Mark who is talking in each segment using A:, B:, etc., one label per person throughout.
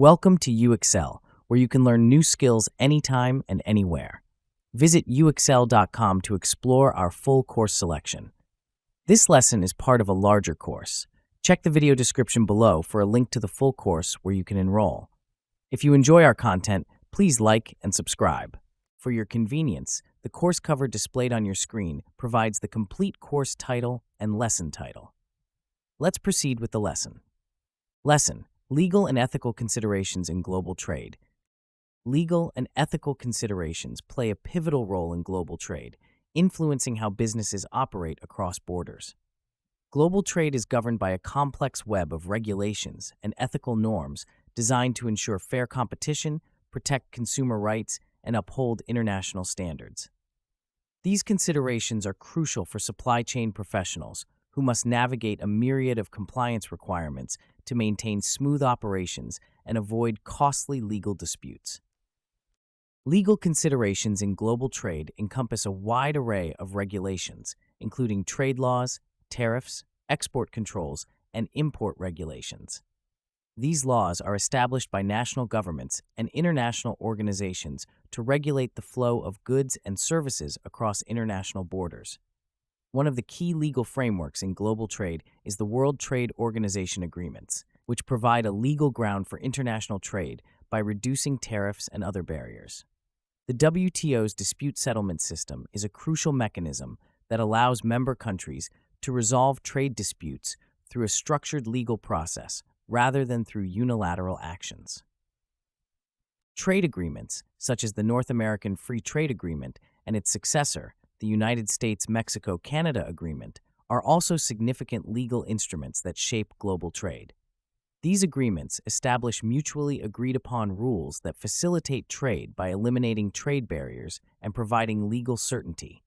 A: Welcome to UXL, where you can learn new skills anytime and anywhere. Visit uxl.com to explore our full course selection. This lesson is part of a larger course. Check the video description below for a link to the full course where you can enroll. If you enjoy our content, please like and subscribe. For your convenience, the course cover displayed on your screen provides the complete course title and lesson title. Let's proceed with the lesson. Lesson: Legal and Ethical Considerations in Global Trade. Legal and ethical considerations play a pivotal role in global trade, influencing how businesses operate across borders. Global trade is governed by a complex web of regulations and ethical norms designed to ensure fair competition, protect consumer rights, and uphold international standards. These considerations are crucial for supply chain professionals who must navigate a myriad of compliance requirements to maintain smooth operations and avoid costly legal disputes. Legal considerations in global trade encompass a wide array of regulations, including trade laws, tariffs, export controls, and import regulations. These laws are established by national governments and international organizations to regulate the flow of goods and services across international borders. One of the key legal frameworks in global trade is the World Trade Organization agreements, which provide a legal ground for international trade by reducing tariffs and other barriers. The WTO's dispute settlement system is a crucial mechanism that allows member countries to resolve trade disputes through a structured legal process rather than through unilateral actions. Trade agreements, such as the North American Free Trade Agreement and its successor, the United States-Mexico-Canada Agreement, are also significant legal instruments that shape global trade. These agreements establish mutually agreed-upon rules that facilitate trade by eliminating trade barriers and providing legal certainty.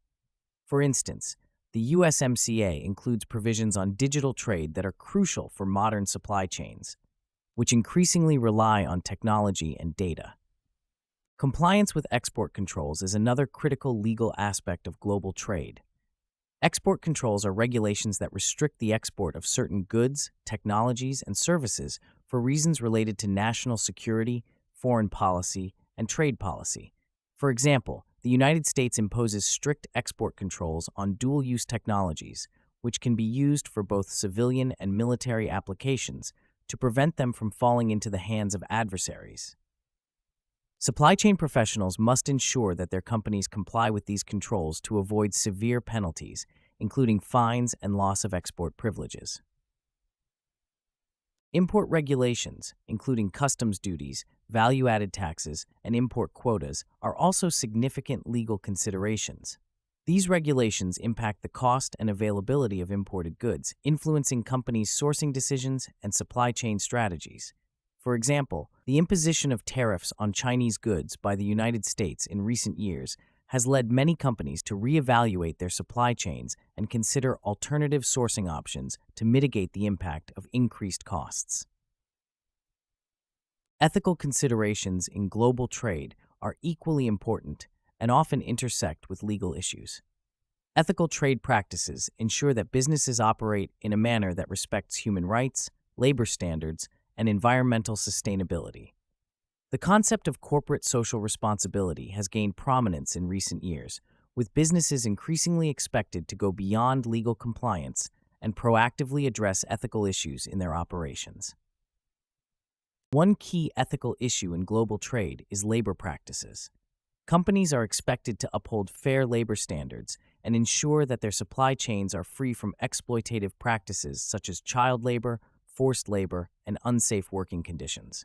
A: For instance, the USMCA includes provisions on digital trade that are crucial for modern supply chains, which increasingly rely on technology and data. Compliance with export controls is another critical legal aspect of global trade. Export controls are regulations that restrict the export of certain goods, technologies, and services for reasons related to national security, foreign policy, and trade policy. For example, the United States imposes strict export controls on dual-use technologies, which can be used for both civilian and military applications, to prevent them from falling into the hands of adversaries. Supply chain professionals must ensure that their companies comply with these controls to avoid severe penalties, including fines and loss of export privileges. Import regulations, including customs duties, value-added taxes, and import quotas, are also significant legal considerations. These regulations impact the cost and availability of imported goods, influencing companies' sourcing decisions and supply chain strategies. For example, the imposition of tariffs on Chinese goods by the United States in recent years has led many companies to reevaluate their supply chains and consider alternative sourcing options to mitigate the impact of increased costs. Ethical considerations in global trade are equally important and often intersect with legal issues. Ethical trade practices ensure that businesses operate in a manner that respects human rights, labor standards, and environmental sustainability. The concept of corporate social responsibility has gained prominence in recent years, with businesses increasingly expected to go beyond legal compliance and proactively address ethical issues in their operations. One key ethical issue in global trade is labor practices. Companies are expected to uphold fair labor standards and ensure that their supply chains are free from exploitative practices such as child labor, forced labor, and unsafe working conditions.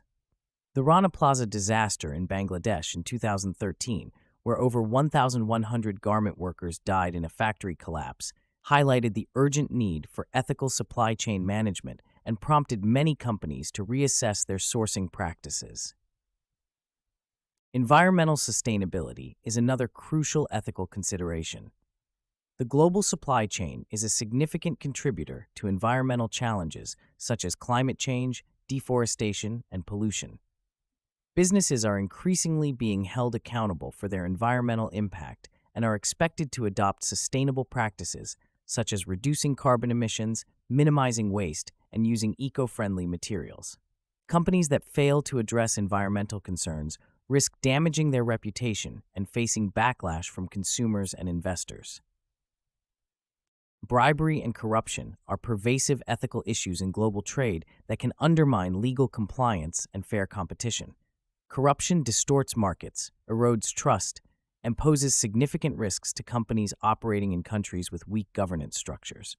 A: The Rana Plaza disaster in Bangladesh in 2013, where over 1,100 garment workers died in a factory collapse, highlighted the urgent need for ethical supply chain management and prompted many companies to reassess their sourcing practices. Environmental sustainability is another crucial ethical consideration. The global supply chain is a significant contributor to environmental challenges such as climate change, deforestation, and pollution. Businesses are increasingly being held accountable for their environmental impact and are expected to adopt sustainable practices such as reducing carbon emissions, minimizing waste, and using eco-friendly materials. Companies that fail to address environmental concerns risk damaging their reputation and facing backlash from consumers and investors. Bribery and corruption are pervasive ethical issues in global trade that can undermine legal compliance and fair competition. Corruption distorts markets, erodes trust, and poses significant risks to companies operating in countries with weak governance structures.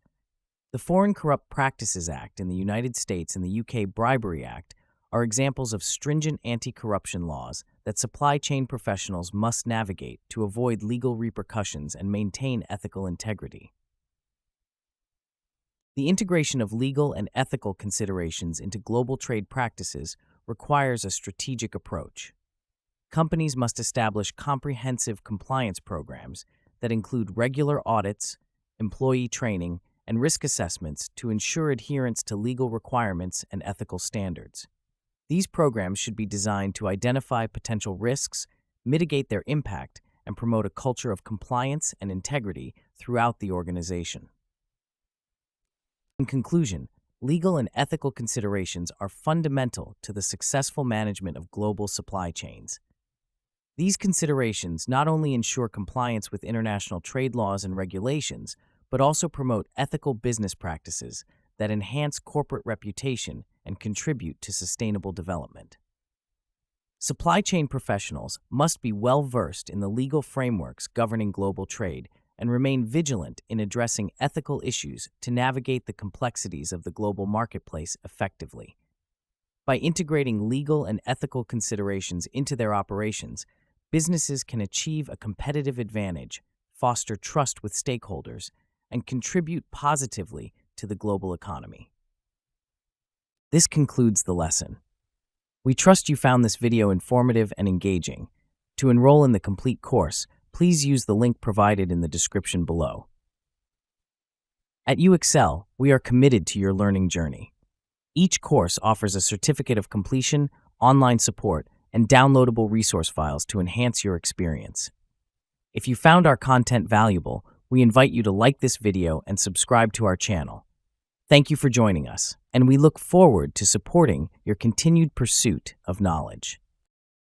A: The Foreign Corrupt Practices Act in the United States and the UK Bribery Act are examples of stringent anti-corruption laws that supply chain professionals must navigate to avoid legal repercussions and maintain ethical integrity. The integration of legal and ethical considerations into global trade practices requires a strategic approach. Companies must establish comprehensive compliance programs that include regular audits, employee training, and risk assessments to ensure adherence to legal requirements and ethical standards. These programs should be designed to identify potential risks, mitigate their impact, and promote a culture of compliance and integrity throughout the organization. In conclusion, legal and ethical considerations are fundamental to the successful management of global supply chains. These considerations not only ensure compliance with international trade laws and regulations, but also promote ethical business practices that enhance corporate reputation and contribute to sustainable development. Supply chain professionals must be well-versed in the legal frameworks governing global trade and remain vigilant in addressing ethical issues to navigate the complexities of the global marketplace effectively. By integrating legal and ethical considerations into their operations, businesses can achieve a competitive advantage, foster trust with stakeholders, and contribute positively to the global economy. This concludes the lesson. We trust you found this video informative and engaging. To enroll in the complete course, please use the link provided in the description below. At UXL, we are committed to your learning journey. Each course offers a certificate of completion, online support, and downloadable resource files to enhance your experience. If you found our content valuable, we invite you to like this video and subscribe to our channel. Thank you for joining us, and we look forward to supporting your continued pursuit of knowledge.